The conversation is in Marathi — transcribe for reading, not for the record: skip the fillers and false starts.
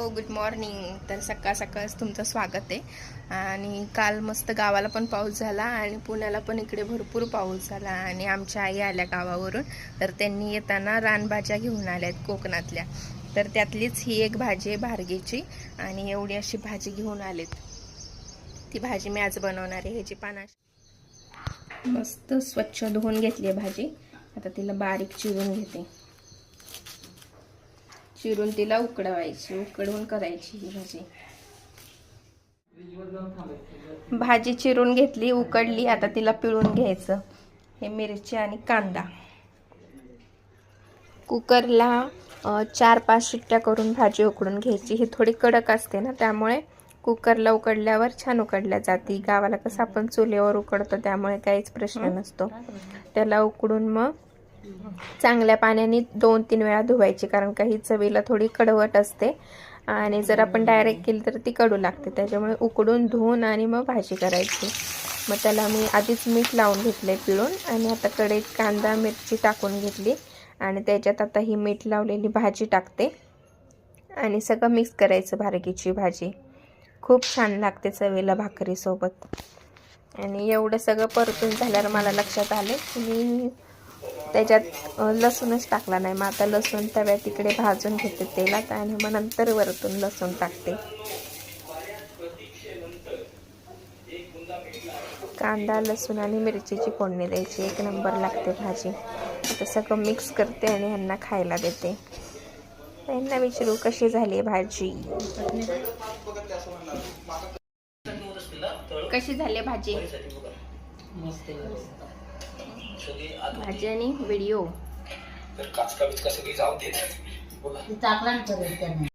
Good morning. तर सकाळ सकाळच तुमचं स्वागत आहे. आणि काल मस्त गावाला पण पाऊस झाला आणि पुण्याला पण इकडे भरपूर पाऊस झाला. आणि आमच्या आई आल्या गावावरून, तर त्यांनी येताना रानभाज्या घेऊन आल्यात कोकणातल्या. तर त्यातलीच ही एक भाजी आहे भारगीची, आणि एवढी अशी भाजी घेऊन आलेत. ती भाजी मी आज बनवणार आहे. ह्याची पानं मस्त स्वच्छ धुवून घेतली आहे भाजी. आता तिला बारीक चिरून घेते. चिरून तिला उकडवायची, उकडवून करायची ही भाजी. भाजी चिरून घेतली, उकडली. आता तिला पिळून घ्यायचं. हे मिरची आणि कांदा. कुकरला 4-5 शिट्ट्या करून भाजी उकडून घ्यायची. ही थोडी कडक असते ना, त्यामुळे कुकरला उकडल्यावर छान उकडल्या जाते. गावाला कसं आपण चुलीवर उकडतो, त्यामुळे काहीच प्रश्न नसतो. त्याला उकडून मग चांगल्या पाण्याने 2-3 वेळा धुवायची, कारण का ही चवीला थोडी कडवट असते आणि जर आपण डायरेक्ट केली तर ती कडू लागते. त्याच्यामुळे उकडून धुवून आणि मग भाजी करायची. मग त्याला मी आधीच मीठ लावून घेतले पिळून, आणि आता कढईत कांदा मिरची टाकून घेतली आणि त्याच्यात आता ही मीठ लावलेली भाजी टाकते आणि सगळं मिक्स करायचं. भारगीची भाजी खूप छान लागते चवीला भाकरीसोबत. आणि एवढं सगळं परतून झाल्यावर मला लक्षात आले की मी त्याच्यात लसूणच टाकला नाही. मग आता लसूण तव्यात तिकडे भाजून घेते तेलात, आणि मग नंतर वरतून लसूण टाकते. कांदा लसूण आणि मिरचीची फोडणी द्यायची. एक नंबर लागते भाजी. आता सगळं मिक्स करते आणि ह्यांना खायला देते. त्यांना विचारू कशी झाली भाजी. कशी झाली भाजी. भाजी आणि व्हिडिओ